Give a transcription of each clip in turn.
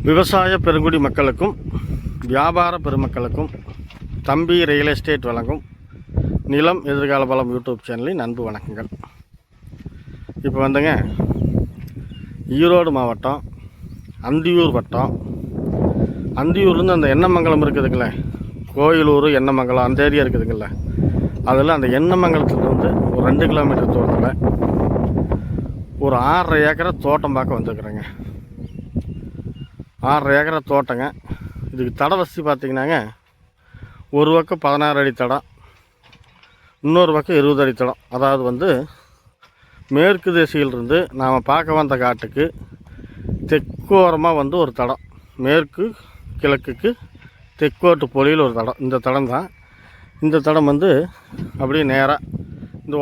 விவசாய பெருங்குடி மக்களுக்கும் வியாபார பெருமக்களுக்கும் தம்பி ரியல் எஸ்டேட் வழங்கும் நிலம் எதிர்கால பலம் யூடியூப் சேனலின் அன்பு வணக்கங்கள். இப்போ வந்துங்க ஈரோடு மாவட்டம் அந்தியூர் வட்டம், அந்தியூர்லேருந்து அந்த எண்ணமங்கலம் இருக்குதுங்களே, கோயிலூர் எண்ணமங்கலம் அந்த ஏரியா இருக்குதுங்கள, அதில் அந்த எண்ணமங்கலத்துலேருந்து ஒரு 2 கிலோமீட்டர் தூரத்தில் ஒரு 6.5 ஏக்கரை தோட்டம் பார்க்க வந்துருக்குறேங்க. 6.5 ஏக்கரை தோட்டங்க. இதுக்கு தடை வசதி பார்த்திங்கன்னாங்க, ஒரு பக்கம் 16 அடி தடம், இன்னொரு பக்கம் 20 அடி தடம். அதாவது மேற்கு திசையிலிருந்து நாம் பார்க்க வந்த காட்டுக்கு தெற்கோரமாக ஒரு தடம், மேற்கு கிழக்குக்கு தெற்கோட்டு பொலியில் ஒரு தடம். இந்த தடம் தான். இந்த தடம் அப்படியே நேராக இந்த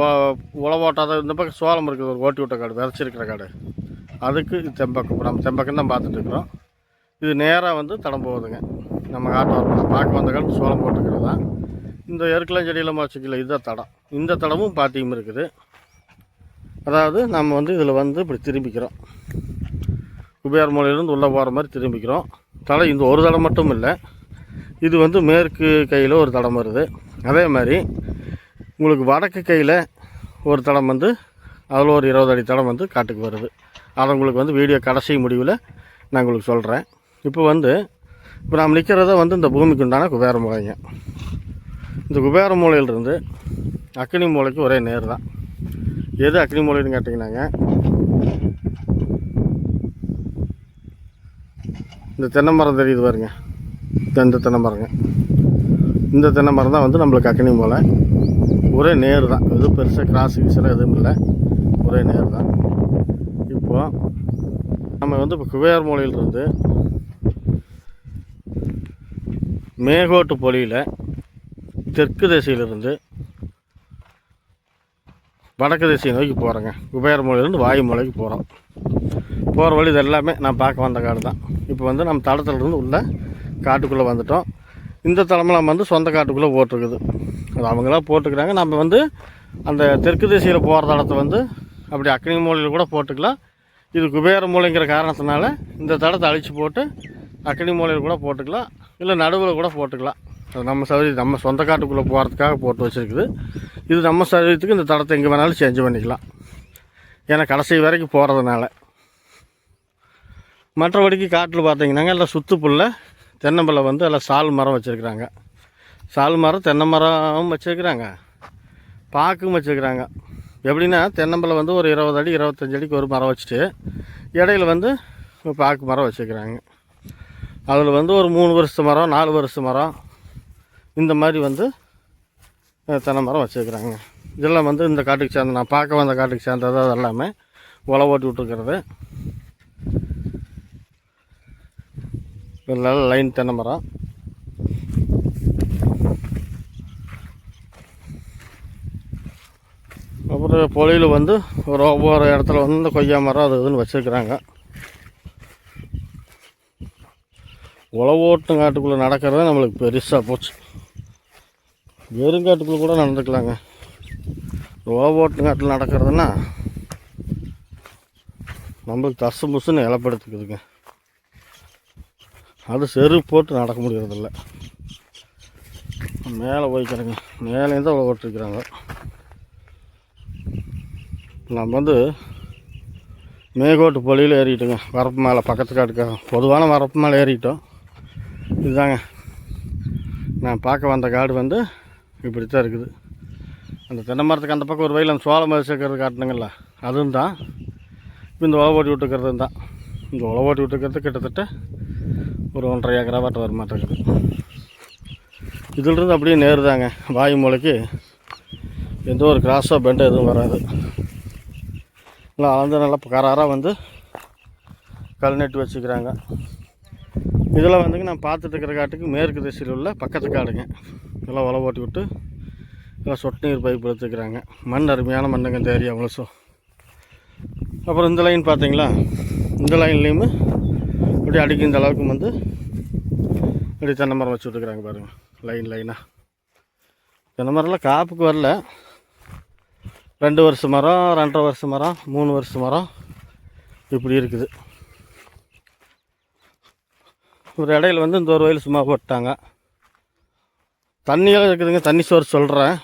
உழவோட்டாத இந்த பக்கம் சோளம் இருக்குது, ஒரு ஓட்டி விட்ட காடு, விதைச்சிருக்கிற காடு, அதுக்கு தெம்பக்கம். நம்ம தெம்பக்கம் தான் பார்த்துட்ருக்குறோம். இது நேராக தடம் போகுதுங்க. நம்ம காட்டு வரணும் பார்க்க வந்த காலத்து சோளம் போட்டுக்கிறது தான். இந்த எருக்கலாம் செடியெல்லாம் வச்சுக்கல, இதுதான் தடம். இந்த தடமும் பாத்தியும் இருக்குது. அதாவது நம்ம இதில் இப்படி திரும்பிக்கிறோம், குபேர் மூலையிலேருந்து உள்ளே போகிற மாதிரி திரும்பிக்கிறோம். தடம் இந்த ஒரு தடம் மட்டும் இல்லை, இது மேற்கு கையில் ஒரு தடம் வருது. அதே மாதிரி உங்களுக்கு வடக்கு கையில் ஒரு தடம் அதில் ஒரு 20 அடி தடம் காட்டுக்கு வருது. அதை உங்களுக்கு வீடியோ கடைசி முடிவில் நான் உங்களுக்கு சொல்கிறேன். இப்போ நாம் நிற்கிறத இந்த பூமிக்கு உண்டான குபேர மூலைங்க. இந்த குபேர மூலையிலிருந்து அக்னி மூலைக்கு ஒரே நேர் தான். எது அக்னி மூலைன்னு கேட்டிங்கன்னாங்க, இந்த தென்னை மரம் தெரியுது பாருங்க, இந்த தென்னை மரங்க. இந்த தென்னை மரம் தான் நம்மளுக்கு அக்னி மூலை. ஒரே நேர் தான், எதுவும் பெருசாக கிராஸ் கீஸெல்லாம் எதுவும் இல்லை, ஒரே நேர் தான். இப்போது நம்ம இப்போ குபேர மூலையிலிருந்து மேகோட்டு பொலியில் தெற்கு திசையிலிருந்து வடக்கு திசையை நோக்கி போகிறோங்க. குபேர மூலையிலேருந்து வாயு மூலைக்கு போகிறோம். போகிற வழி இது எல்லாமே நான் பார்க்க வந்த காடு தான். இப்போ நம்ம தளத்துலேருந்து உள்ள காட்டுக்குள்ளே வந்துட்டோம். இந்த தளமெல்லாம் சொந்த காட்டுக்குள்ளே போட்டிருக்குது. அது அவங்களாம் போட்டுக்கிறாங்க. நம்ம அந்த தெற்கு திசையில் போகிற தடத்தை அப்படி அக்னி மூலையில் கூட போட்டுக்கலாம். இது குபேர மூலைங்கிற காரணத்தினால இந்த தடத்தை அழித்து போட்டு அக்னி மூலையில் கூட போட்டுக்கலாம், இல்லை நடுவில் கூட போட்டுக்கலாம். அது நம்ம சௌகரியம், நம்ம சொந்த காட்டுக்குள்ளே போகிறதுக்காக போட்டு வச்சுருக்குது. இது நம்ம சௌகரியத்துக்கு இந்த தடத்தை எங்கே வேணாலும் சேஞ்ச் பண்ணிக்கலாம், ஏன்னா கடைசி வரைக்கும் போகிறதுனால. மற்றபடிக்கு காட்டில் பார்த்தீங்கன்னாங்க எல்லாம் சுற்றுப்புள்ள தென்னம்பிள்ளை எல்லாம் சால் மரம் வச்சுருக்குறாங்க. சால் மரம், தென்னை மரம் வச்சுருக்குறாங்க, பாக்கும் வச்சுருக்குறாங்க. எப்படின்னா தென்னம்பிள்ளை ஒரு 20 அடி 25 அடிக்கு ஒரு மரம் வச்சுட்டு இடையில பாக்கு மரம் வச்சுருக்குறாங்க. அதில் ஒரு 3 வருஷ மரம், 4 வருஷ மரம், இந்த மாதிரி தென்னை மரம் வச்சுருக்குறாங்க. இதெல்லாம் இந்த காட்டுக்கு சேர்ந்த, நான் பார்க்க வந்த காட்டுக்கு சேர்ந்தது. அது எல்லாமே உழவு ஓட்டி விட்டுருக்கிறது. நல்ல லைன் தென்னை மரம். அப்புறம் பொழியில் ஒவ்வொரு இடத்துல இந்த கொய்யா மரம் அது இதுன்னு வச்சுருக்குறாங்க. உழவோட்டு காட்டுக்குள்ளே நடக்கிறது நம்மளுக்கு பெருசாக போச்சு. வெறுங்காட்டுக்குள்ளே கூட நடந்துக்கலாங்க. உழவோட்டு காட்டில் நடக்கிறதுனா நம்மளுக்கு தசு புசுன்னு இலப்படுத்துக்குதுங்க. அது செருப்பு போட்டு நடக்க முடியறதில்ல. மேலே போய்க்கிறேங்க, மேலேயும் தான் ஓட்டிருக்கிறாங்க. நம்ம மேகோட்டு பொலியில் ஏறிட்டோங்க. வரப்பு மேலே பக்கத்து காட்டுக்காக பொதுவான வரப்பு மேலே ஏறிட்டோம். இதுதாங்க நான் பார்க்க வந்த காடு இப்படி தான் இருக்குது. அந்த தென்னை மரத்துக்கு அந்த பக்கம் ஒரு வயலில் அந்த சோளம் சேர்க்கறது காட்டுனுங்கள, அதுவும் தான். இப்போ இந்த உழவு ஓட்டி விட்டுக்கிறது தான். இந்த உழவு ஓட்டி விட்டுக்கிறது கிட்டத்தட்ட ஒரு 1.5 ஏக்கரா வாட்ட வர மாட்டேங்குது. இதிலிருந்து அப்படியே நேருதாங்க வாயு மூலைக்கு. எந்த ஒரு கிராஸோ பெண்டோ எதுவும் வராது. இல்லை நல்லா கராராக கல் நட்டு வச்சுக்கிறாங்க. இதில் நான் பார்த்துட்டு இருக்கிற காட்டுக்கு மேற்கு திசையில் உள்ள பக்கத்து காடுங்க. இதெல்லாம் உழவு ஓட்டி விட்டு எல்லாம் சொட்டு நீர் பைப் எடுத்துக்கிறாங்க. மண் அருமையான மண்ணுங்க இந்த ஏரியா முழுசும். அப்புறம் இந்த லைன் பார்த்தீங்களா, இந்த லைன்லேயுமே இப்படி அடிக்க இந்த அளவுக்கு இப்படி தென்னை மரம் வச்சு விட்டுக்கிறாங்க பாருங்கள், லைனாக. தென்னை மரம்லாம் காப்புக்கு வரல, 2 வருஷ மரம், 2.5 வருஷ மரம், 3 வருஷ மரம் இப்படி இருக்குது. ஒரு இடையில வந்து இந்த ஒரு வயல் சும்மா போட்டாங்க. தண்ணியெல்லாம் இருக்குதுங்க, தண்ணி சோறு சொல்கிறேன்.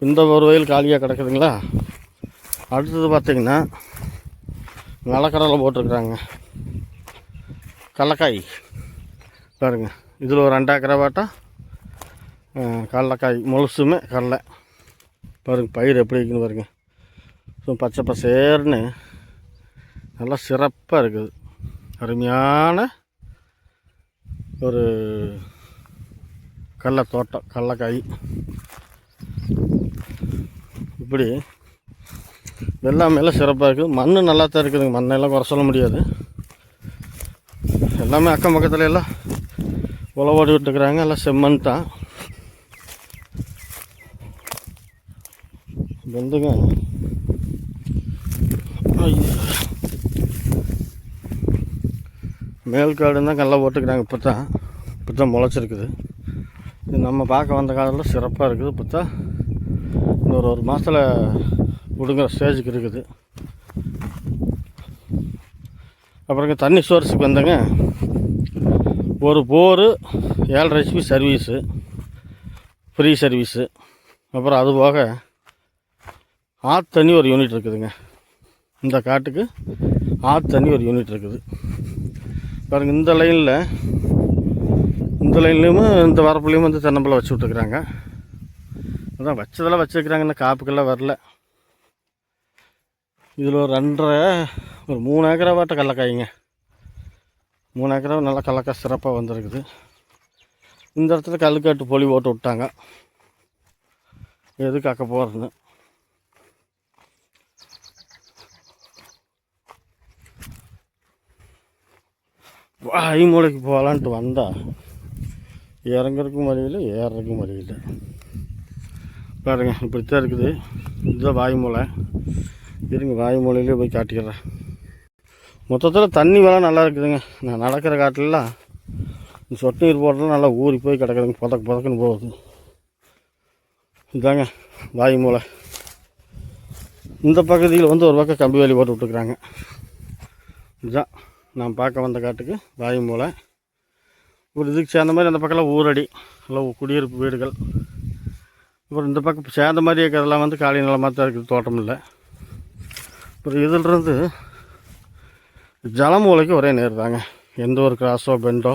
இந்த ஒரு வயல் காலியாக கிடக்குதுங்களா. அடுத்தது பார்த்திங்கன்னா நிலக்கடலை போட்டிருக்குறாங்க. கடலக்காய் பாருங்க, இதில் ஒரு 2 ஏக்கரை வாட்டம் கடலக்காய் முழுசுமே கடலை. பாருங்கள் பயிர் எப்படி இருக்குன்னு பாருங்கள். ஸோ பச்சை பசேர்னு நல்லா சிறப்பாக இருக்குது. அருமையான ஒரு கடலை தோட்டம், கடலக்காய். இப்படி எல்லாமே சிறப்பாக இருக்குது. மண் நல்லா தான் இருக்குதுங்க, மண்ணெல்லாம் குறை சொல்ல முடியாது. எல்லாமே அக்கம் பக்கத்துல எல்லாம் உழவோடி விட்டுருக்குறாங்க. எல்லாம் செம்மண் தான். வந்துங்க மேல்காடுன்னு தான் கடலை போட்டுக்கிறாங்க. இப்போ தான் முளைச்சிருக்குது. இது நம்ம பார்க்க வந்த காலத்தில் சிறப்பாக இருக்குது. இப்போ தான் ஒரு மாதத்தில் விடுங்கிற ஸ்டேஜுக்கு இருக்குது. அப்புறங்க தண்ணி சோர்ஸுக்கு வந்தங்க ஒரு bore 7.5 HP service, free service. அப்புறம் அது போக ஆற்று தண்ணி ஒரு யூனிட் இருக்குதுங்க. இந்த காட்டுக்கு ஆற்று தண்ணி ஒரு யூனிட் இருக்குது பாருங்கள். இந்த லைன்லேயும் இந்த வரப்புலையும் வந்து தென்னம்பிள்ளை வச்சு விட்டுருக்குறாங்க. அதான் வச்சதெல்லாம் வச்சுருக்குறாங்கன்னா காப்புக்கெல்லாம் வரல. இதில் ஒரு 3 ஏக்கரை வாட்ட கடலக்காய்ங்க. 3 ஏக்கரை நல்லா கடலக்காய் சிறப்பாக வந்துருக்குது. இந்த இடத்துல கல்லுக்காட்டு பொலி போட்டு விட்டாங்க. எது காக்க போகிறதுன்னு. வாய் மூளைக்கு போகலான்ட்டு வந்தால் இறங்குறதுக்கும் வழியில் ஏறுறதுக்கும் வழியில். பாருங்கள் இப்படித்தான் இருக்குது. இதுதான் வாய் மூளை. இருங்க வாய் மூலையிலே போய் காட்டிக்கிறேன். மொத்தத்தில் தண்ணி வேலை நல்லா இருக்குதுங்க. நான் நடக்கிற காட்டிலலாம் சொட்டு நீர் போடுறதுலாம் நல்லா ஊறி போய் கிடக்குதுங்க. புதக்குன்னு போகுது. இதாங்க வாய் மூளை. இந்த பகுதியில் வந்து ஒரு பக்கம் கம்பி வேலி போட்டு விட்டுருக்குறாங்க. இதுதான் நான் பார்க்க வந்த காட்டுக்கு வாய் மூளை. ஒரு இதுக்கு சேர்ந்த மாதிரி அந்த பக்கம்லாம் ஊரடி எல்லாம் குடியிருப்பு வீடுகள். அப்புறம் இந்த பக்கம் சேர்ந்த மாதிரி இருக்கிறதெல்லாம் வந்து காலி நிலமாக தான் இருக்குது, தோட்டம் இல்லை. அப்புறம் இதிலிருந்து ஜலமூலைக்கு ஒரே நேர் தாங்க. எந்த ஒரு கிராஸோ பெண்டோ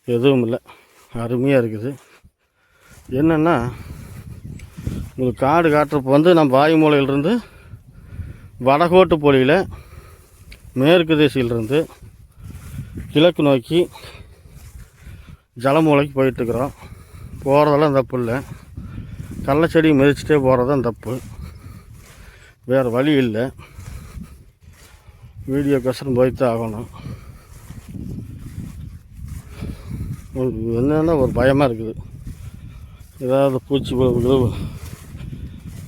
எதுவும் இல்லை. அருமையாக இருக்குது. என்னென்னா உங்களுக்கு காடு காட்டுறப்போ வந்து நம்ம வாய் மூலையிலிருந்து வடகோட்டு பொலியில் மேற்கு திசையிலிருந்து கிழக்கு நோக்கி ஜலமூலைக்கு போயிட்டுருக்குறோம். போகிறதெல்லாம் தப்பு இல்லை. கடலச்செடி மிதிச்சிட்டே போகிறது தான் தப்பு, வேறு வழி இல்லை. வீடியோ கஷ்டம் போய்த்தான் ஆகணும். என்னென்னா ஒரு பயமாக இருக்குது. ஏதாவது பூச்சி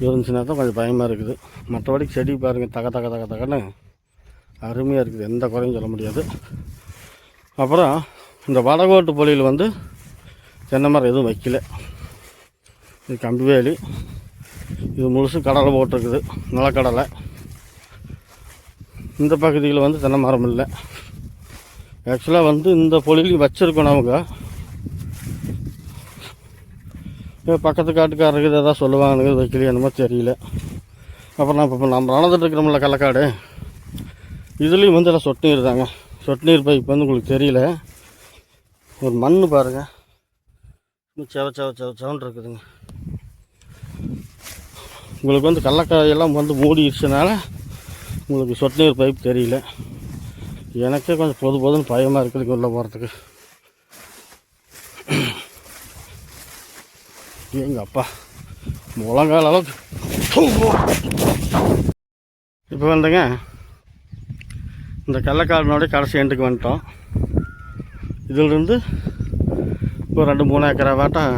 இருந்துச்சுன்னா தான் கொஞ்சம் பயமாக இருக்குது. மற்றபடி செடி பாருங்கள் தகன்னு அருமையாக இருக்குது. எந்த குறையும் சொல்ல முடியாது. அப்புறம் இந்த வடகோட்டு பொலியில் வந்து தென்னை மரம் எதுவும் வைக்கல. இது கம்பி வேலி. இது முழுசு கடலை போட்டிருக்குது, நிலக்கடலை. இந்த பகுதியில் வந்து தென்னை மரம் இல்லை. ஆக்சுவலாக வந்து இந்த பொலியில் வச்சுருக்கணும் அவங்க. பக்கத்து காட்டுக்காரருக்கு எதாவது சொல்லுவாங்க, வைக்கலையே என்னமோ தெரியல. அப்புறம் இப்போ நம்ம நடந்துட்டு இருக்கிறோம்ல கடலக்காடு, இதுலேயும் வந்து எல்லாம் சொட்டு நீர் தாங்க. சொட்டு நீர் பைப் வந்து உங்களுக்கு தெரியல. ஒரு மண் பாருங்கள், செவன்னு இருக்குதுங்க. உங்களுக்கு வந்து கடலக்காயெல்லாம் வந்து மூடிடுச்சனால உங்களுக்கு சொட்டு நீர் பைப் தெரியல. எனக்கே கொஞ்சம் பொதுன்னு பயமாக இருக்குதுங்க உள்ளே போகிறதுக்கு. எங்கள் அப்பா முழங்கால அளவுக்கு. இப்போ வந்துங்க இந்த கடலக்காடுனோடைய கடைசி எண்டுக்கு வந்துட்டோம். இதிலிருந்து ஒரு 2-3 ஏக்கரை வாட்டம்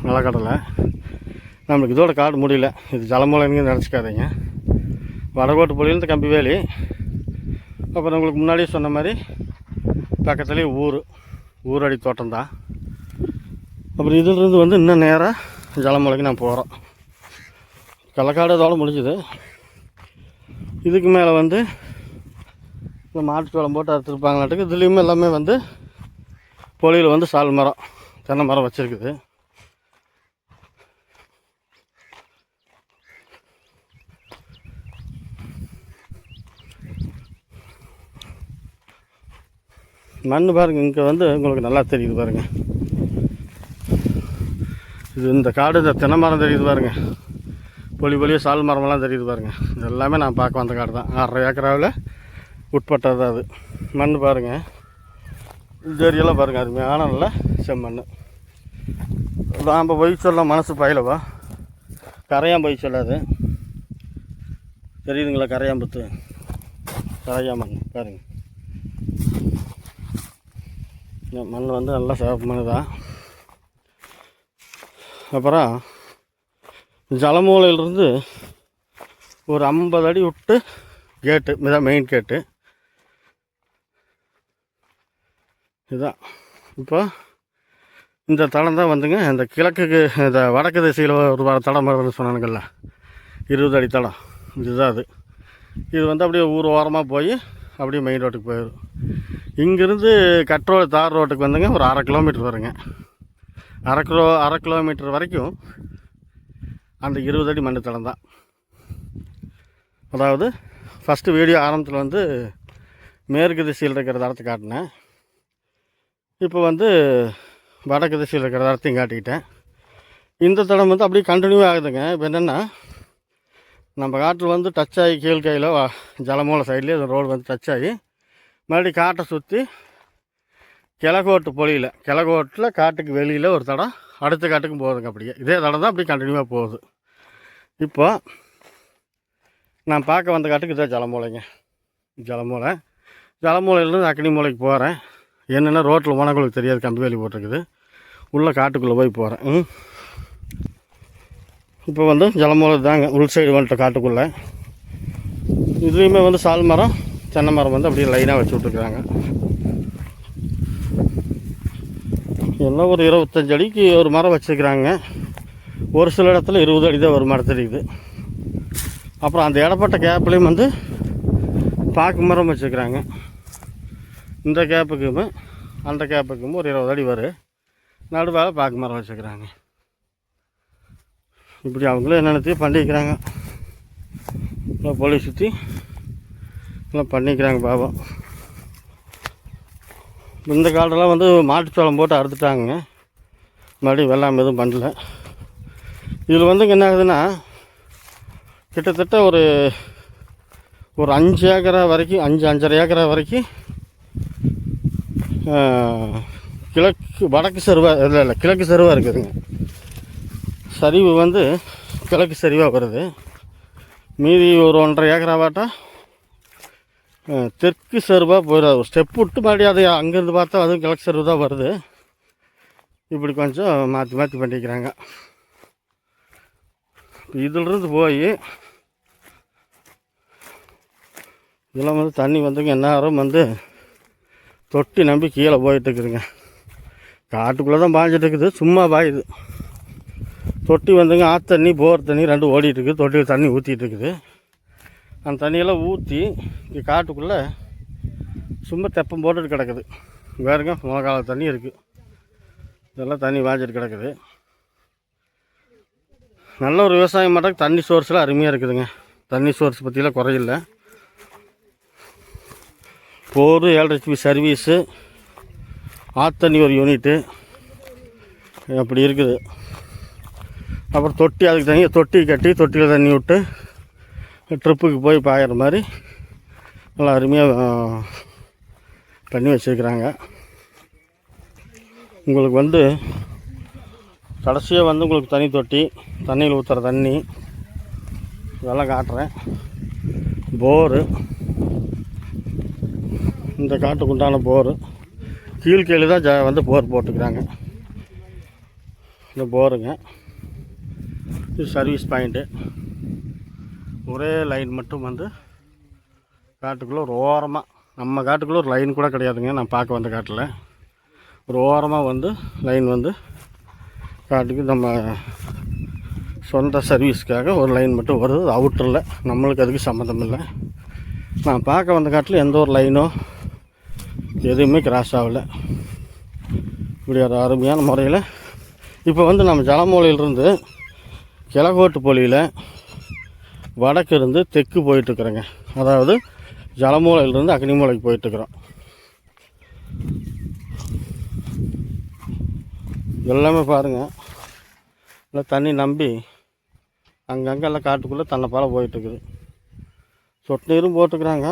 நிலக்கடலை. நம்மளுக்கு இதோட காடு முடியல. இது ஜலமூலைன்னு நினச்சிக்காதீங்க. வடகோட்டு பொலியிலேருந்து கம்பி வேலி. அப்புறம் உங்களுக்கு முன்னாடியே சொன்ன மாதிரி பக்கத்துலேயே ஊரடி தோட்டம் தான். அப்புறம் இதிலிருந்து வந்து இன்னும் நேராக ஜலமூலைக்கு நான் போகிறோம். கடலக்காடு இதோட முடிஞ்சுது. இதுக்கு மேலே வந்து இந்த மாட்டுச்சோளம் போட்டு அறுத்துருப்பாங்களாட்டுக்கு. இதுலேயுமே எல்லாமே வந்து பொலியில் வந்து சால் மரம், தென்னை மரம் வச்சுருக்குது. மண் பாருங்கள், இங்கே வந்து உங்களுக்கு நல்லா தெரியுது பாருங்கள். இது இந்த காடு, இந்த தென்னை மரம் தெரியுது பாருங்கள். பொலியாக சால் மரமெல்லாம் தெரியுது பாருங்கள். இது எல்லாமே நான் பார்க்க வந்த காடு தான். 1.5 ஏக்கராவில் உட்பட்டது தான் அது. மண் பாருங்கள், இந்த ஏரியெல்லாம் பாருங்கள், அருமையான நல்ல செம்மண். நாம் போய் சொல்ல மனசு பயிலவா, கரையான் போய் சொல்லாது. தெரியுதுங்களா? கரையாம்புத்து, கரையா மண் பாருங்கள். மண் வந்து நல்லா சிவப்பு மண் தான். அப்புறம் ஜலமூலையிலிருந்து ஒரு 50 அடி விட்டு கேட்டு, இதுதான் மெயின் கேட்டு. இதுதான் இப்போ இந்த தடம் தான் வந்துங்க. இந்த கிழக்குக்கு, இந்த வடக்கு திசையில் ஒரு தடம் வருதுன்னு சொன்னானுங்கள்ல, 20 அடி தடம். இதுதான் அது. இது வந்து அப்படியே ஊர் ஓரமாக போய் அப்படியே மெயின் ரோட்டுக்கு போயிடும். இங்கேருந்து தார் ரோட்டுக்கு வந்துங்க ஒரு 1/2 கிலோமீட்டர் வருங்க. 1/2 கிலோமீட்டர் வரைக்கும் அந்த 20 அடி மண் தடம் தான். அதாவது ஃபஸ்ட்டு வீடியோ ஆரம்பத்தில் வந்து மேற்கு திசையில் இருக்கிற தடத்தை காட்டினேன். இப்போ வந்து வடக்கு திசையில் இருக்கிற தடத்தையும் காட்டிக்கிட்டேன். இந்த தடம் வந்து அப்படியே கண்டினியூ ஆகுதுங்க. இப்போ என்னென்னா, நம்ம காட்டில் வந்து டச் ஆகி கீழ்கையில் ஜலமூலை சைட்லேயே அந்த ரோடு வந்து டச் ஆகி மறுபடியும் காட்டை சுற்றி கிழக்கோட்டு பொலியில், கிழக்கோட்டில் காட்டுக்கு வெளியில் ஒரு தடம் அடுத்த காட்டுக்கும் போகுதுங்க. அப்படியே இதே தடம் தான் அப்படியே கண்டினியூவாக போகுது. இப்போ நான் பார்க்க வந்த காட்டுக்கு இதான் ஜலமூலைங்க. ஜலமூலையிலேருந்து அக்னி மூலைக்கு போகிறேன். என்னென்னா ரோட்டில் போனவங்களுக்கு தெரியாது, கம்பி வேலி போட்டிருக்குது. உள்ளே காட்டுக்குள்ளே போய் போகிறேன். இப்போ வந்து ஜலமூலை தாங்க, உள் சைடு வந்துட்ட காட்டுக்குள்ளே. இதுலேயுமே வந்து சால் மரம், தென்னை மரம் வந்து அப்படியே லைனாக வச்சு விட்டுருக்குறாங்க. எல்லாம் ஒரு 25 அடிக்கு ஒரு மரம் வச்சுருக்குறாங்க. ஒரு சில இடத்துல 20 அடி தான் ஒரு மரம் தெரியுது. அப்புறம் அந்த இடப்பட்ட கேப்லேயும் வந்து பாக்கு மரம் வச்சுருக்குறாங்க. இந்த கேப்புக்குமே அந்த கேப்புக்கும் ஒரு 20 அடி வரும். நடுவாக பாக்கு மரம் வச்சுருக்குறாங்க. இப்படி அவங்களும் என்னென்னத்தையும் பண்ணிக்கிறாங்க. எல்லாம் போலீஸ் சுற்றி எல்லாம் பண்ணிக்கிறாங்க பாவம். இந்த காலெல்லாம் வந்து மாட்டுச்சோளம் போட்டு அறுத்துட்டாங்க. மறுபடியும் வெள்ளாமை எதுவும் பண்ணல. இதில் வந்து என்ன ஆகுதுன்னா, கிட்டத்தட்ட ஒரு 5 ஏக்கரா வரைக்கும், 5-5.5 ஏக்கரா வரைக்கும் வடக்கு சரிவாக இல்லை கிழக்கு சரிவாக இருக்குதுங்க. சரிவு வந்து கிழக்கு சரிவாக வருது. மீதி ஒரு 1.5 ஏக்கராவாட்டா தெற்கு சருவாக போயிடாது. ஒரு ஸ்டெப் விட்டு மறுபடியும் அது அங்கேருந்து பார்த்தா அதுவும் கிழக்கு சருவு தான் வருது. இப்படி கொஞ்சம் மாற்றி மாற்றி பண்ணிக்கிறாங்க. இதிலிருந்து போய் இதெல்லாம் வந்து தண்ணி வந்துங்க எந்நேரம் வந்து தொட்டி நம்பி கீழே போயிட்டுருக்குதுங்க. காட்டுக்குள்ளே தான் பாய்ஞ்சிட்டு இருக்குது, சும்மா பாயுது. தொட்டி வந்துங்க ஆற்று தண்ணி, போர் தண்ணி 2 ஓடிட்டுருக்குது. தொட்டியில் தண்ணி ஊற்றிட்டு இருக்குது. அந்த தண்ணியெல்லாம் ஊற்றி இங்கே காட்டுக்குள்ளே சும்மா தெப்பம் போட்டுட்டு கிடக்குது. வேறுங்க மழை தண்ணி இருக்குது. இதெல்லாம் தண்ணி வாஞ்சிட்டு கிடக்குது. நல்ல ஒரு விவசாயம் பண்ணுறதுக்கு தண்ணி சோர்ஸ்லாம் அருமையாக இருக்குதுங்க. தண்ணி சோர்ஸ் பற்றிலாம் குறையில்லை. போர் 7.5 HP சர்வீஸு, ஆற்று ஒரு யூனிட்டு அப்படி இருக்குது. அப்புறம் தொட்டி, அதுக்கு தனியாக தொட்டி கட்டி தொட்டியில் தண்ணி விட்டு ட்ரிப்புக்கு போய் பாயிற மாதிரி நல்லா அருமையாக பண்ணி வச்சுருக்குறாங்க. உங்களுக்கு வந்து கடைசியாக வந்து உங்களுக்கு தனி தொட்டி, தண்ணியில் ஊற்றுற தண்ணி இதெல்லாம் காட்டுறேன். போரு, இந்த காட்டுக்குண்டான போரு கீழ்கீழே தான் வந்து போர் போட்டுக்கிறாங்க. இந்த போருங்க, இது சர்வீஸ் பாயிண்ட்டு. ஒரே லைன் மட்டும் வந்து காட்டுக்குள்ளே ஒரு ஓரமாக, நம்ம காட்டுக்குள்ளே ஒரு லைன் கூட கிடையாதுங்க. நான் பார்க்க வந்த காட்டில் ஒரு ஓரமாக வந்து லைன் வந்து காட்டுக்கு நம்ம சொந்த சர்வீஸ்க்காக ஒரு லைன் மட்டும் வருது. அவுட்டரில் நம்மளுக்கு அதுக்கு சம்மந்தம் இல்லை. நான் பார்க்க வந்த காட்டில் எந்த ஒரு லைனோ எதுவுமே கிராஸ் ஆகலை. இப்படி ஒரு அருமையான முறையில் இப்போ வந்து நம்ம ஜலமூலையிலிருந்து கிழக்கோட்டு பொலியில் வடக்கு இருந்து தெற்கு போயிட்டுருக்குறேங்க. அதாவது ஜலமூலையிலிருந்து அக்னிமூலைக்கு போயிட்டுருக்குறோம். எல்லாமே பாருங்கள், இல்லை தண்ணி நம்பி அங்கங்கே எல்லாம் காட்டுக்குள்ளே தன்னை போல போயிட்டுருக்குது. சொட்டு நீரும் போட்டுக்கிறாங்க,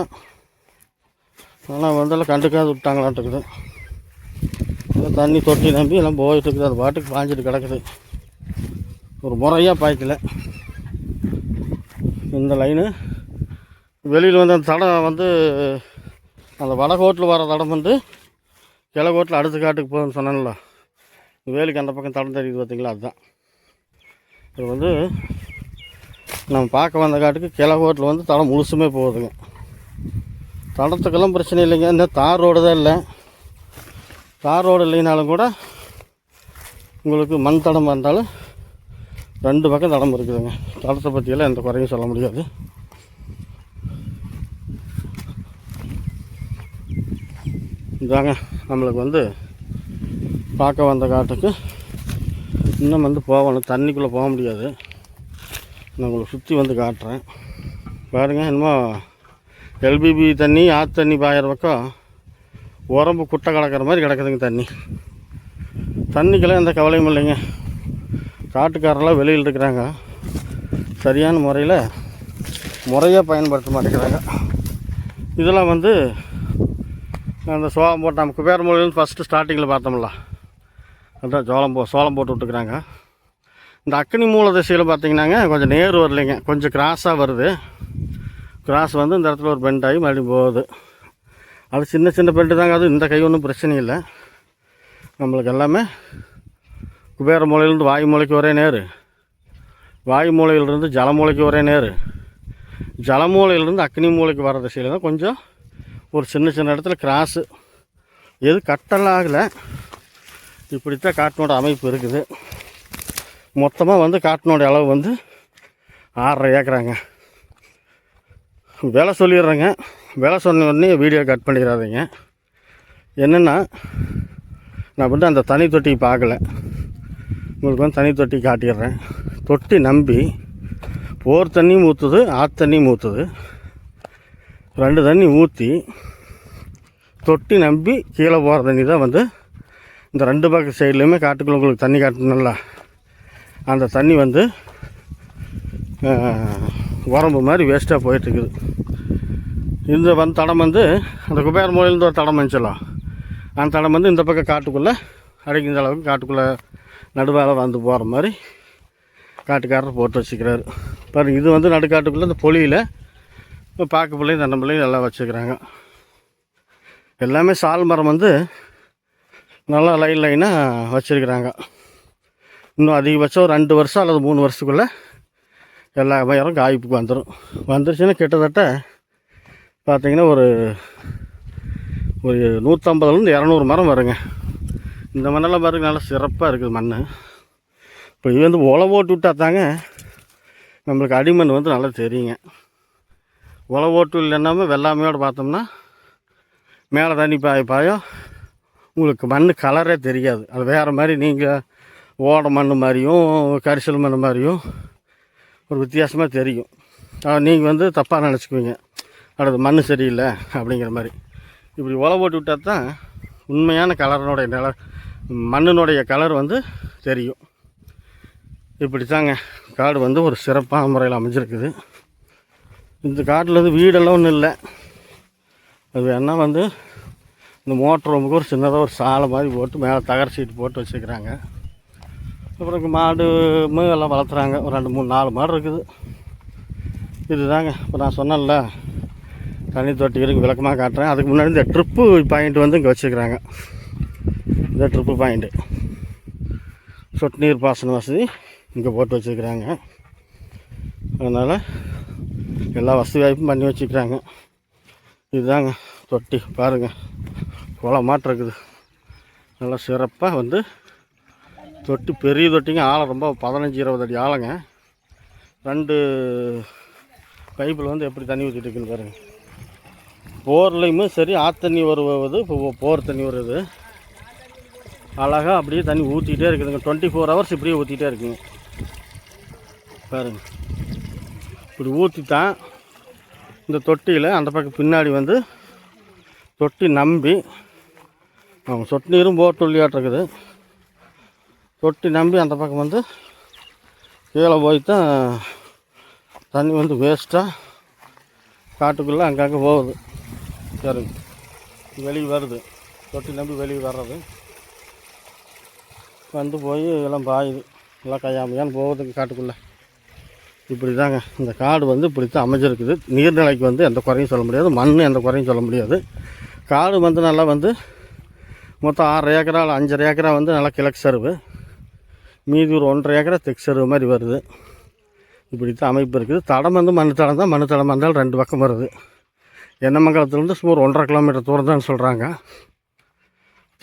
ஆனால் வந்து எல்லாம் கண்டுக்காது விட்டாங்களான்ட்டுருக்குது. தண்ணி தொட்டி நம்பி எல்லாம் போயிட்டுருக்குது. அது பாட்டுக்கு பாஞ்சிட்டு கிடக்குது. ஒரு முறையாக பாய்க்கல. இந்த லைனு வெளியில் வந்து அந்த தடம் வந்து அந்த வடகோட்டில் வர தடம் வந்து கிழக்கோட்டில் அடுத்த காட்டுக்கு போகுதுன்னு சொன்னேன்ல, வேலுக்கு அந்த பக்கம் தடம் தெரியுது பார்த்திங்களா, அதுதான். இது வந்து நம்ம பார்க்க வந்த காட்டுக்கு கிழக்கோட்டில் வந்து தடம் முழுசுமே போகுதுங்க. தடத்துக்கெல்லாம் பிரச்சனை இல்லைங்க. இந்த தார் ரோடு தான் இல்லை. தார் ரோடு இல்லைனாலும் கூட உங்களுக்கு மண் தடம் இருந்தாலும் 2 பக்கம் தடம் இருக்குதுங்க. தடத்தை பற்றியெல்லாம் எந்த குறையும் சொல்ல முடியாது. இதாங்க நம்மளுக்கு வந்து பார்க்க வந்த காட்டுக்கு இன்னும் வந்து போகணும். தண்ணிக்குள்ளே போக முடியாது. நான் உங்களுக்கு சுற்றி வந்து காட்டுறேன் பாருங்கள். என்னமோ எல்பிபி தண்ணி ஆற்று தண்ணி பாயிற பக்கம் உரம்பு குட்டை கிடக்கிற மாதிரி கிடக்குதுங்க தண்ணி. தண்ணிக்கெல்லாம் எந்த கவலையும் இல்லைங்க. காட்டுக்காரெல்லாம் வெளியில் இருக்கிறாங்க, சரியான முறையாக பயன்படுத்த மாட்டேங்கிறாங்க. இதெல்லாம் வந்து அந்த சோளம் போட்டு நம்ம குபேரமூலையிலேருந்து ஃபஸ்ட்டு ஸ்டார்டிங்கில் பார்த்தோம்ல, அதான் சோளம் போட்டு விட்டுக்கிறாங்க. இந்த அக்னி மூல திசையில் பார்த்திங்கன்னாங்க கொஞ்சம் நேர் வரலைங்க, கொஞ்சம் கிராஸாக வருது. கிராஸ் வந்து இந்த இடத்துல ஒரு பெண்ட் ஆகி மறுபடியும் போகுது. அது சின்ன சின்ன பெண்டு தாங்க. அது இந்த கை ஒன்றும் பிரச்சனை இல்லை. நம்மளுக்கு எல்லாமே குபேர மூலையிலேருந்து வாயு மூலைக்கு ஒரே நேர், வாயு மூலையிலிருந்து ஜலமூலைக்கு ஒரே நேர், ஜலமூலையிலிருந்து அக்னி மூலைக்கு வர திசையில் தான் கொஞ்சம் ஒரு சின்ன சின்ன இடத்துல கிராஸு. எது கட்டெல்லாம் ஆகலை. இப்படித்தான் காட்டினோட அமைப்பு இருக்குது. மொத்தமாக வந்து காட்டினோட அளவு வந்து 6.5 ஏக்கராங்க. விலை சொல்லிடுறேங்க. விலை சொன்ன உடனே வீடியோ கட் பண்ணிடாதீங்க. என்னென்னா நான் வந்து அந்த தனி தொட்டி பார்க்கல, உங்களுக்கு வந்து தனி தொட்டி காட்டிடுறேன். தொட்டி நம்பி போர் தண்ணியும் ஊற்றுது, ஆற்று தண்ணியும் ஊற்றுது. 2 தண்ணி ஊற்றி தொட்டி நம்பி கீழே போகிற தண்ணி தான் வந்து இந்த 2 பக்கம் சைட்லேயுமே காட்டுக்குள்ள உங்களுக்கு தண்ணி காட்டணும்ல, அந்த தண்ணி வந்து உரம்பு மாதிரி வேஸ்ட்டாக போயிட்டுருக்குது. இந்த வந்து தடம் வந்து அந்த குபேர மூலையிலேருந்து ஒரு தடம் வந்துச்சலாம், அந்த தடம் வந்து இந்த பக்கம் காட்டுக்குள்ளே அடைக்கின்ற அளவுக்கு காட்டுக்குள்ளே நடுவால் வந்து போகிற மாதிரி காட்டுக்காரர் போட்டு வச்சுக்கிறாரு பாருங்கள். இது வந்து நடுக்காட்டுக்குள்ளே இந்த பொலியில் இப்போ பாக்கு பிள்ளையும் தென்னை பிள்ளையும் எல்லாம் வச்சுக்கிறாங்க. எல்லாமே சால் மரம் வந்து நல்லா லைனாக வச்சுருக்கிறாங்க. இன்னும் அதிகபட்சம் ஒரு 2 வருஷம் அல்லது 3 வருஷத்துக்குள்ளே எல்லா மரம் காய்ப்புக்கு வந்துருச்சுன்னா கிட்டத்தட்ட பார்த்திங்கன்னா ஒரு 150லேருந்து 200 மரம் வருங்க. இந்த மண்ணெல்லாம் பாருங்க நல்லா சிறப்பாக இருக்குது மண். இப்போ இது வந்து உழவு ஓட்டு விட்டா தாங்க நம்மளுக்கு அடிமண் வந்து நல்லா தெரியுங்க. உழவு ஓட்டு இல்லைன்னாமல் வெள்ளாமையோடு பார்த்தோம்னா மேலே தண்ணி பாயம் உங்களுக்கு மண் கலரே தெரியாது. அது வேறு மாதிரி நீங்கள் ஓட மண் மாதிரியும் கரிசல் மண் மாதிரியும் ஒரு வித்தியாசமாக தெரியும். நீங்கள் வந்து தப்பாக நினச்சிக்குவீங்க, அடுத்து மண் சரியில்லை அப்படிங்கிற மாதிரி. இப்படி உழவு ஓட்டு விட்டால் தான் உண்மையான கலரினுடைய மண்ணினுடைய கலர் வந்து தெரியும். இப்படி தாங்க காடு வந்து ஒரு சிறப்பான முறையில் அமைஞ்சிருக்குது. இந்த காட்டில் வந்து வீடெல்லாம் ஒன்றும் இல்லை. அது வேணால் வந்து இந்த மோட்டர் ரூமுக்கு ஒரு சின்னதாக ஒரு சாலை மாதிரி போட்டு மேலே தகர சீட்டு போட்டு வச்சுக்கிறாங்க. அப்புறம் மாடு எல்லாம் வளர்த்துறாங்க. ஒரு 2, 3, 4 மாடு இருக்குது. இது தாங்க இப்போ நான் சொன்னேன்ல தண்ணி தொட்டி இருக்குது, விளக்கமாக காட்டுறேன். அதுக்கு முன்னாடி இந்த ட்ரிப்பு பாயிண்ட் வந்து இங்கே வச்சுக்கிறாங்க. இந்த ட்ரிப்பு பாயிண்ட்டு சொட்டு நீர் பாசன வசதி இங்கே போட்டு வச்சுக்கிறாங்க. அதனால் எல்லா வசதி வாய்ப்பும் பண்ணி வச்சுக்கிறாங்க. இதுதாங்க தொட்டி பாருங்கள், குளம் மாட்டம் இருக்குது. நல்லா சிறப்பாக வந்து தொட்டி பெரிய தொட்டிங்க. ஆழம் ரொம்ப 15-20 அடி ஆழங்க. 2 பைப்பில் வந்து எப்படி தண்ணி ஊற்றிட்டு இருக்குன்னு பாருங்கள். போர்லேயுமே சரி ஆற்று வருவது, இப்போ போர் தண்ணி வருது, அழகாக அப்படியே தண்ணி ஊற்றிக்கிட்டே இருக்குதுங்க. 24 ஹவர்ஸ் இப்படியே ஊற்றிட்டே இருக்குங்க பாருங்கள். இப்படி ஊற்றித்தான் இந்த தொட்டியில் அந்த பக்கம் பின்னாடி வந்து தொட்டி நம்பி அவங்க சொட்டு நீரும் போட்டு உள்ளியாட்டிருக்குது. தொட்டி நம்பி அந்த பக்கம் வந்து கீழே போய் தான் தண்ணி வந்து வேஸ்ட்டாக காட்டுக்குள்ளே அங்கங்கே போகுது. சரிங்க, வெளியே வருது, தொட்டி நம்பி வெளியே வர்றது வந்து போய் எல்லாம் பாயுது, எல்லாம் கையாமையான்னு போகுதுங்க காட்டுக்குள்ளே. இப்படி தாங்க இந்த காடு வந்து இப்படி தான் அமைஞ்சிருக்குது. நீர்நிலைக்கு வந்து எந்த குறையும் சொல்ல முடியாது, மண் எந்த குறையும் சொல்ல முடியாது. காடு வந்து நல்லா வந்து மொத்தம் 6 ஏக்கரா 5.5 ஏக்கரா வந்து நல்லா கிழக்கு சருவு, மீதி ஒரு 1.5 ஏக்கரா தெற்கு சருவு மாதிரி வருது. இப்படி தான் அமைப்பு இருக்குது. தடம் வந்து மண் தடம் தான், மண் தடம் இருந்தாலும் 2 பக்கம் வருது. எண்ணமங்கலத்துலேருந்து சுமார் 1.5 கிலோமீட்டர் தூரம் தான் சொல்கிறாங்க.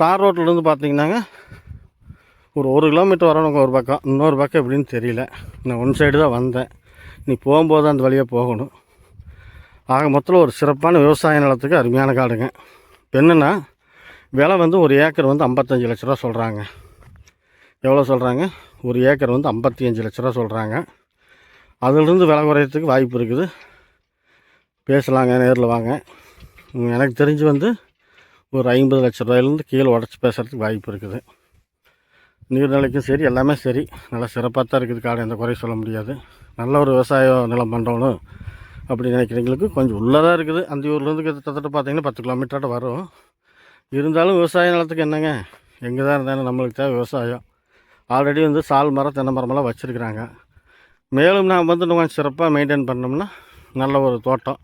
தார் ரோட்லேருந்து பார்த்திங்கன்னாங்க ஒரு 1 கிலோமீட்டர் வரணும் ஒரு பக்கம், இன்னொரு பக்கம் எப்படின்னு தெரியல. நான் ஒன் சைடு தான் வந்தேன், நீ போகும்போது அந்த வழியாக போகணும். ஆக மொத்தத்தில் ஒரு சிறப்பான விவசாய நிலத்துக்கு அருமையான காடுங்க. இப்போ என்னென்னா விலை வந்து ஒரு ஏக்கர் வந்து 55 லட்ச ரூபா சொல்கிறாங்க. எவ்வளோ சொல்கிறாங்க? ஒரு ஏக்கர் வந்து 55 லட்ச ரூபா சொல்கிறாங்க. அதிலிருந்து விலை குறையறதுக்கு வாய்ப்பு இருக்குது. பேசலாங்க, நேரில் வாங்க. எனக்கு தெரிஞ்சு வந்து ஒரு 50 லட்ச ரூபாயிலேருந்து கீழே உடச்சி பேசுகிறதுக்கு வாய்ப்பு இருக்குது. நீர்நிலைக்கும் சரி எல்லாமே சரி நல்லா சிறப்பாக தான் இருக்குது காடு, எந்த குறையும் சொல்ல முடியாது. நல்ல ஒரு விவசாய நிலம் பண்ணுறோன்னு அப்படி நினைக்கிறவங்களுக்கு கொஞ்சம் உள்ளதாக இருக்குது. அந்த ஊர்லேருந்து கிட்டத்தட்ட பார்த்திங்கன்னா 10 கிலோமீட்டர்கிட்ட வரும். இருந்தாலும் விவசாய நிலத்துக்கு என்னங்க, எங்கே தான் இருந்தாலும் நம்மளுக்கு தேவை விவசாயம். ஆல்ரெடி வந்து சால் மரம் தென்னை மரமெல்லாம் வச்சுருக்குறாங்க. மேலும் நான் வந்து கொஞ்சம் சிறப்பாக மெயின்டைன் பண்ணோம்னா நல்ல ஒரு தோட்டம்.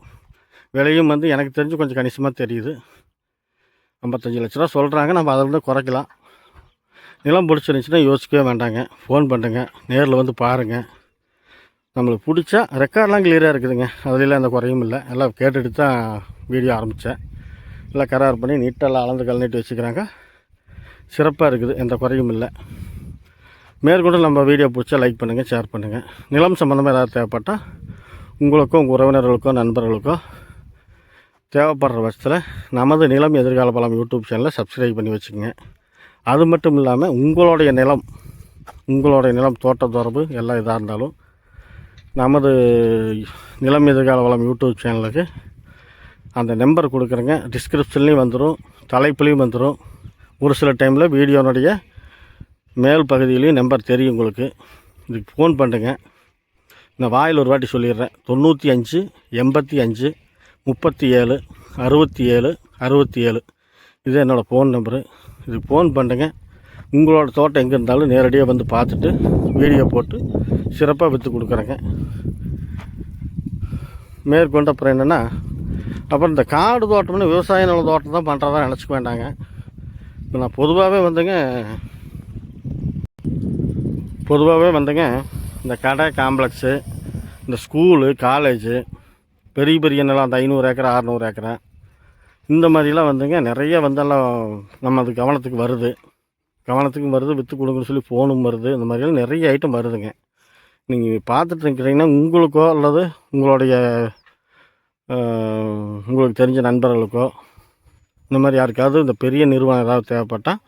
விலையும் வந்து எனக்கு தெரிஞ்சு கொஞ்சம் கணிசமாக தெரியுது. 55 லட்ச ரூபா சொல்கிறாங்க, நம்ம அதில் தான் குறைக்கலாம். நிலம் பிடிச்சிருந்துச்சின்னா யோசிக்கவே வேண்டாங்க, ஃபோன் பண்ணுங்க, நேரில் வந்து பாருங்கள். நம்மளுக்கு பிடிச்சா ரெக்கார்ட்லாம் கிளியராக இருக்குதுங்க, அதிலெல்லாம் எந்த குறையும் இல்லை. எல்லாம் கேட்டுட்டு தான் வீடியோ ஆரம்பித்தேன். எல்லாம் கரார் பண்ணி நீட்டெல்லாம் அளந்து கலந்துட்டு வச்சுக்கிறாங்க. சிறப்பாக இருக்குது, எந்த குறையும் இல்லை. மேற்கொண்டு நம்ம வீடியோ பிடிச்சா லைக் பண்ணுங்கள், ஷேர் பண்ணுங்கள். நிலம் சம்மந்தமாக ஏதாவது தேவைப்பட்டால் உங்களுக்கோ உங்கள் உறவினர்களுக்கோ நண்பர்களுக்கோ தேவைப்படுற பட்சத்தில் நமது நிலம் எதிர்கால பலம் யூடியூப் சேனலை சப்ஸ்கிரைப் பண்ணி வச்சுக்கோங்க. அது மட்டும் இல்லாமல் உங்களுடைய நிலம் தோட்ட தொடர்பு எல்லாம் இதாக இருந்தாலும் நமது நிலம் எதிர்கால வளம் யூடியூப் சேனலுக்கு அந்த நம்பர் கொடுக்குறேங்க. டிஸ்கிரிப்ஷன்லேயும் வந்துடும், தலைப்புலேயும் வந்துடும். ஒரு சில டைமில் வீடியோனுடைய மேல் பகுதியிலையும் நம்பர் தெரியும் உங்களுக்கு. இதுக்கு ஃபோன் பண்ணுங்க. நான் வாயில் ஒரு வாட்டி சொல்லிடுறேன், 95 85 37 67 67. இது என்னோடய ஃபோன் நம்பரு. இதுக்கு ஃபோன் பண்ணுங்க. உங்களோட தோட்டம் எங்கே இருந்தாலும் நேரடியாக வந்து பார்த்துட்டு வீடியோ போட்டு சிறப்பாக விற்று கொடுக்குறேங்க. மேற்கொண்டு அப்புறம் என்னென்னா, அப்புறம் இந்த காடு தோட்டம்னு விவசாய நில தோட்டம் தான் பண்ணுறதா நினச்சிக்க வேண்டாங்க. இப்போ நான் பொதுவாகவே வந்துங்க இந்த கடை காம்ப்ளெக்ஸு, இந்த ஸ்கூலு, காலேஜு, பெரிய பெரிய நிலம் அந்த 500 ஏக்கரா 600 ஏக்கரா இந்த மாதிரிலாம் வந்துங்க நிறைய வந்தெல்லாம் நம்ம அது கவனத்துக்கு வருது, விற்று கொடுங்கன்னு சொல்லி ஃபோனும் வருது. இந்த மாதிரியெல்லாம் நிறைய ஐட்டம் வருதுங்க. நீங்கள் பார்த்துட்டு இருக்கிறீங்கன்னா உங்களுக்கோ அல்லது உங்களுக்கு தெரிஞ்ச நண்பர்களுக்கோ இந்த மாதிரி யாருக்காவது இந்த பெரிய நிறுவனம் ஏதாவது தேவைப்பட்டால்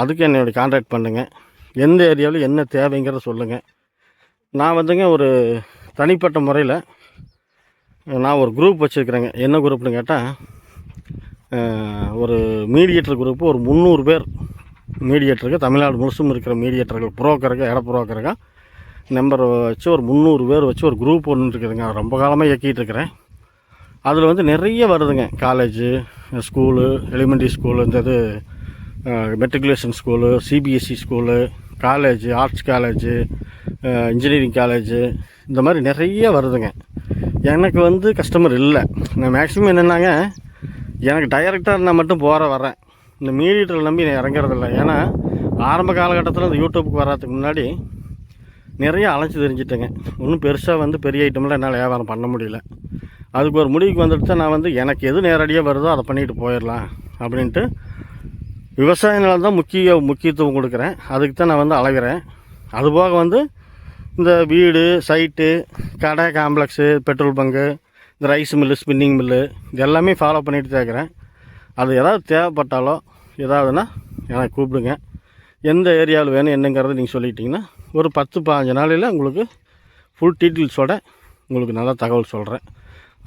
அதுக்கு என்னுடைய கான்டாக்ட் பண்ணுங்கள். எந்த ஏரியாவில் என்ன தேவைங்கிறத சொல்லுங்கள். நான் வந்துங்க ஒரு தனிப்பட்ட முறையில் நான் ஒரு குரூப் வச்சுருக்கிறேங்க. என்ன குரூப்னு கேட்டால் ஒரு மீடியேட்டர் குரூப்பு, ஒரு 300 பேர் மீடியேட்டருக்கு, தமிழ்நாடு முழுசும் இருக்கிற மீடியேட்டர்கள், புரோக்கருக்கு, இட புரோக்கருங்க நம்பர் வச்சு ஒரு 300 பேர் வச்சு ஒரு குரூப் ஒன்று இருக்குதுங்க. ரொம்ப காலமாக இயக்கிட்டு இருக்கிறேன். அதில் வந்து நிறைய வருதுங்க. காலேஜு, ஸ்கூலு, எலிமெண்ட்ரி ஸ்கூலு, இந்த இது matriculation school, CBSE school, college, arts college, engineering college, இந்த மாதிரி நிறைய வருதுங்க. எனக்கு வந்து கஸ்டமர் இல்லை. நான் மேக்ஸிமம் என்னென்னாங்க, எனக்கு டைரக்டாக இருந்தால் மட்டும் வரேன். இந்த மீடியேட்டர் நம்பி நான் இறங்குறதில்ல. ஏன்னா ஆரம்ப காலகட்டத்தில் இந்த யூடியூப்புக்கு வர்றதுக்கு முன்னாடி நிறைய அலைச்சி தெரிஞ்சிட்டேங்க. ஒன்றும் பெருசாக வந்து பெரிய ஐட்டமெல்லாம் என்னால் வியாபாரம் பண்ண முடியல. அதுக்கு ஒரு முடிவுக்கு வந்துட்டு தான் நான் வந்து எனக்கு எது நேரடியாக வருதோ அதை பண்ணிட்டு போயிடலாம் அப்படின்ட்டு விவசாய நிலம் தான் முக்கியத்துவம் கொடுக்குறேன். அதுக்கு தான் நான் வந்து அலைகிறேன். அதுபோக வந்து இந்த வீடு, சைட்டு, கடை, காம்ப்ளெக்ஸு, பெட்ரோல் பங்கு, இந்த ரைஸ் மில்லு, ஸ்பின்னிங் மில்லு இது எல்லாமே ஃபாலோ பண்ணிட்டு தான் இருக்கிறேன். அது ஏதாவது தேவைப்பட்டாலோ ஏதாவதுன்னா எனக்கு கூப்பிடுங்க. எந்த ஏரியாவில் வேணும் என்னங்கிறத நீங்கள் சொல்லிட்டிங்கன்னா ஒரு 10-15 நாளையில் உங்களுக்கு ஃபுல் டீட்டெயில்ஸோட உங்களுக்கு நல்லா தகவல் சொல்கிறேன்.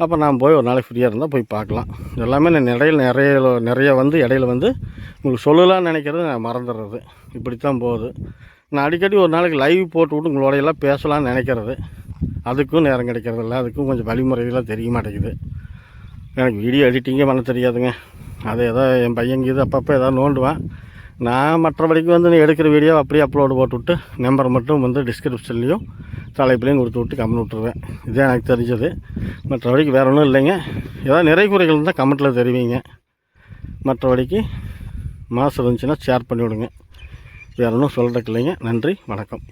அப்போ நான் போய் ஒரு நாளைக்கு ஃப்ரீயாக இருந்தால் போய் பார்க்கலாம். எல்லாமே நான் நிறைய வந்து இடையில வந்து உங்களுக்கு சொல்லலாம்னு நினைக்கிறது நான் மறந்துடுறது. இப்படித்தான் போகுது. நான் அடிக்கடி ஒரு நாளைக்கு லைவ் போட்டு விட்டு உங்களோடையெல்லாம் பேசலாம்னு நினைக்கிறது. அதுக்கும் நேரம் கிடைக்கிறதில்ல. அதுக்கும் கொஞ்சம் வழிமுறைகள்லாம் தெரிய மாட்டேங்குது. எனக்கு வீடியோ எடிட்டிங்கே பண்ண தெரியாதுங்க. அது ஏதோ என் பையங்க அப்பப்போ ஏதாவது நோண்டுவேன். நான் மற்றபடிக்கு வந்து எடுக்கிற வீடியோ அப்படியே அப்லோடு போட்டுவிட்டு நம்பர் மட்டும் வந்து டிஸ்கிரிப்ஷன்லேயும் தலைப்புலையும் கொடுத்து விட்டு கமெண்ட் விட்டுருவேன். இதே எனக்கு தெரிஞ்சது. மற்றபடிக்கு வேறு ஒன்றும் இல்லைங்க. ஏதாவது நிறை குறைகள் இருந்தால் கமெண்ட்டில் தெரிவிங்க. மற்றபடிக்கு மாதம் இருந்துச்சுன்னா ஷேர் பண்ணிவிடுங்க. வேறு ஒன்றும் சொல்கிறதுக்கு இல்லைங்க. நன்றி, வணக்கம்.